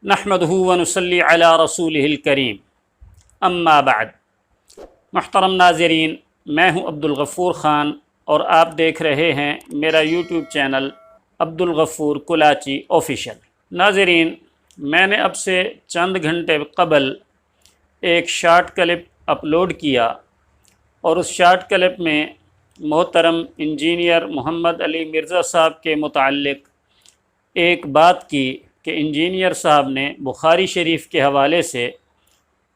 نحمدہ ونصلی علی رسولہ الکریم اما بعد۔ محترم ناظرین، میں ہوں عبدالغفور خان اور آپ دیکھ رہے ہیں میرا YouTube channel Abdul Ghafoor Kalachi official. ناظرین، میں نے اب سے چند گھنٹے قبل ایک شارٹ کلپ اپلوڈ کیا اور اس شارٹ کلپ میں محترم انجینئر محمد علی مرزا صاحب کے متعلق ایک بات کی کہ انجینئر صاحب نے بخاری شریف کے حوالے سے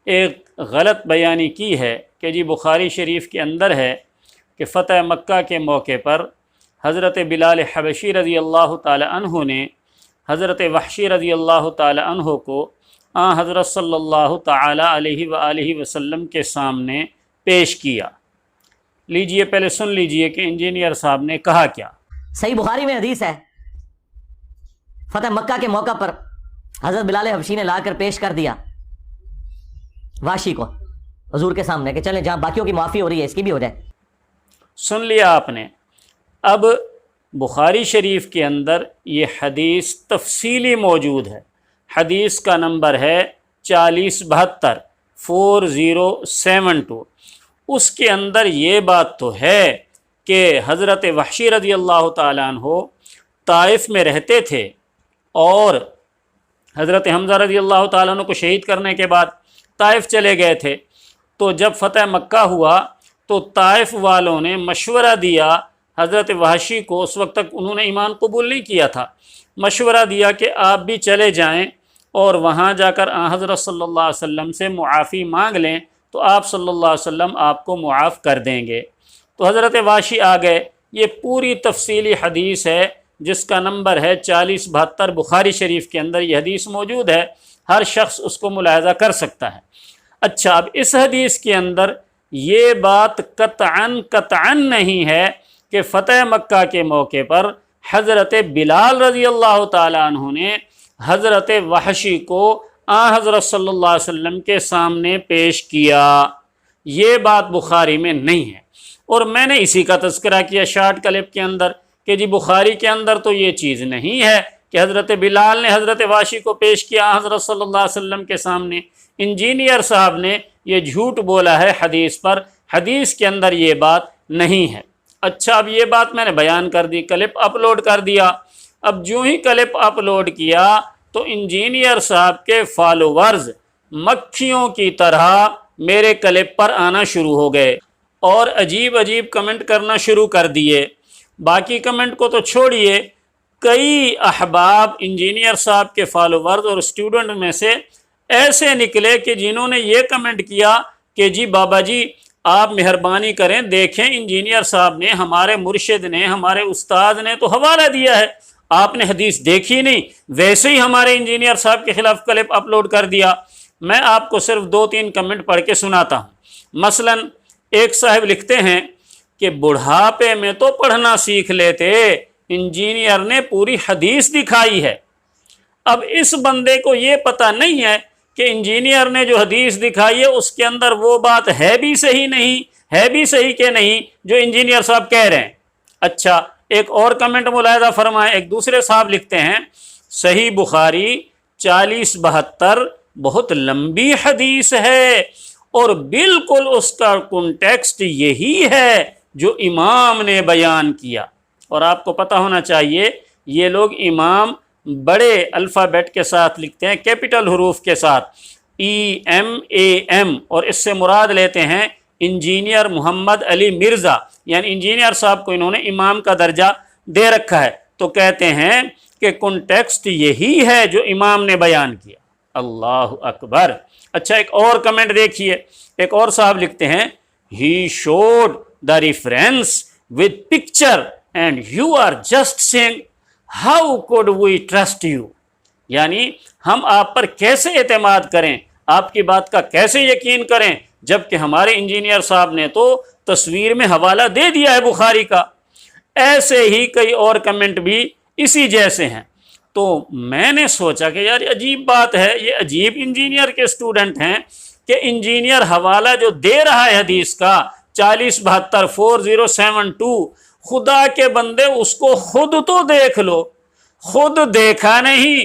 ایک غلط بیانی کی ہے کہ جی بخاری شریف کے اندر ہے کہ فتح مکہ کے موقع پر حضرت بلال حبشی رضی اللہ تعالی عنہ نے حضرت وحشی رضی اللہ تعالی عنہ کو حضرت صلی اللہ تعالی علیہ وآلہ وسلم کے سامنے پیش کیا۔ لیجئے پہلے سن لیجئے کہ انجینئر صاحب نے کہا کیا۔ صحیح بخاری میں حدیث ہے، فتح مکہ کے موقع پر حضرت بلال حبشی نے لا کر پیش کر دیا وحشی کو حضور کے سامنے کہ چلیں جہاں باقیوں کی معافی ہو رہی ہے اس کی بھی ہو جائے۔ سن لیا آپ نے۔ اب بخاری شریف کے اندر یہ حدیث تفصیلی موجود ہے، حدیث کا نمبر ہے 4072 4072۔ اس کے اندر یہ بات تو ہے کہ حضرت وحشی رضی اللہ تعالیٰ عنہ طائف میں رہتے تھے اور حضرت حمزہ رضی اللہ تعالیٰ عنہ کو شہید کرنے کے بعد طائف چلے گئے تھے۔ تو جب فتح مکہ ہوا تو طائف والوں نے مشورہ دیا حضرت وحشی کو، اس وقت تک انہوں نے ایمان قبول نہیں کیا تھا، مشورہ دیا کہ آپ بھی چلے جائیں اور وہاں جا کر حضرت صلی اللہ علیہ وسلم سے معافی مانگ لیں تو آپ صلی اللہ علیہ وسلم آپ کو معاف کر دیں گے۔ تو حضرت وحشی آ گئے۔ یہ پوری تفصیلی حدیث ہے جس کا نمبر ہے 4072، بخاری شریف کے اندر یہ حدیث موجود ہے، ہر شخص اس کو ملاحظہ کر سکتا ہے۔ اچھا، اب اس حدیث کے اندر یہ بات قطعاً نہیں ہے کہ فتح مکہ کے موقع پر حضرت بلال رضی اللہ تعالیٰ عنہ نے حضرت وحشی کو حضرت صلی اللہ علیہ وسلم کے سامنے پیش کیا، یہ بات بخاری میں نہیں ہے۔ اور میں نے اسی کا تذکرہ کیا شارٹ کلپ کے اندر کہ جی بخاری کے اندر تو یہ چیز نہیں ہے کہ حضرت بلال نے حضرت وحشی کو پیش کیا حضرت صلی اللہ علیہ وسلم کے سامنے۔ انجینئر صاحب نے یہ جھوٹ بولا ہے حدیث پر، حدیث کے اندر یہ بات نہیں ہے۔ اچھا، اب یہ بات میں نے بیان کر دی، کلپ اپلوڈ کر دیا۔ اب جو ہی کلپ اپلوڈ کیا تو انجینئر صاحب کے فالوورز مکھیوں کی طرح میرے کلپ پر آنا شروع ہو گئے اور عجیب عجیب کمنٹ کرنا شروع کر دیے۔ باقی کمنٹ کو تو چھوڑیے، کئی احباب انجینئر صاحب کے فالوورز اور اسٹوڈنٹ میں سے ایسے نکلے کہ جنہوں نے یہ کمنٹ کیا کہ جی بابا جی آپ مہربانی کریں، دیکھیں انجینئر صاحب نے، ہمارے مرشد نے، ہمارے استاد نے تو حوالہ دیا ہے، آپ نے حدیث دیکھی نہیں، ویسے ہی ہمارے انجینئر صاحب کے خلاف کلپ اپلوڈ کر دیا۔ میں آپ کو صرف 2-3 کمنٹ پڑھ کے سناتا ہوں۔ مثلا ایک صاحب لکھتے ہیں کہ بڑھاپے میں تو پڑھنا سیکھ لیتے، انجینئر نے پوری حدیث دکھائی ہے۔ اب اس بندے کو یہ پتہ نہیں ہے کہ انجینئر نے جو حدیث دکھائی ہے اس کے اندر وہ بات ہے بھی صحیح نہیں، ہے بھی صحیح کہ نہیں جو انجینئر صاحب کہہ رہے ہیں۔ اچھا، ایک اور کمنٹ ملاحظہ فرمائیں، ایک دوسرے صاحب لکھتے ہیں صحیح بخاری 4072 بہت لمبی حدیث ہے اور بالکل اس کا کنٹیکسٹ یہی ہے جو امام نے بیان کیا۔ اور آپ کو پتہ ہونا چاہیے یہ لوگ امام بڑے الفابیٹ کے ساتھ لکھتے ہیں، کیپٹل حروف کے ساتھ، EMAM، اور اس سے مراد لیتے ہیں انجینئر محمد علی مرزا، یعنی انجینئر صاحب کو انہوں نے امام کا درجہ دے رکھا ہے، تو کہتے ہیں کہ کنٹیکسٹ یہی ہے جو امام نے بیان کیا۔ اللہ اکبر۔ اچھا، ایک اور کمنٹ دیکھیے، ایک اور صاحب لکھتے ہیں he showed the reference with picture and you are just saying how could we trust you، یعنی ہم آپ پر کیسے اعتماد کریں، آپ کی بات کا کیسے یقین کریں، جبکہ ہمارے انجینئر صاحب نے تو تصویر میں حوالہ دے دیا ہے بخاری کا۔ ایسے ہی کئی اور کمنٹ بھی اسی جیسے ہیں۔ تو میں نے سوچا کہ یار عجیب بات ہے، یہ عجیب انجینئر کے اسٹوڈنٹ ہیں کہ انجینئر حوالہ جو دے رہا ہے حدیث کا 4072 4072، خدا کے بندے اس کو خود تو دیکھ لو، خود دیکھا نہیں،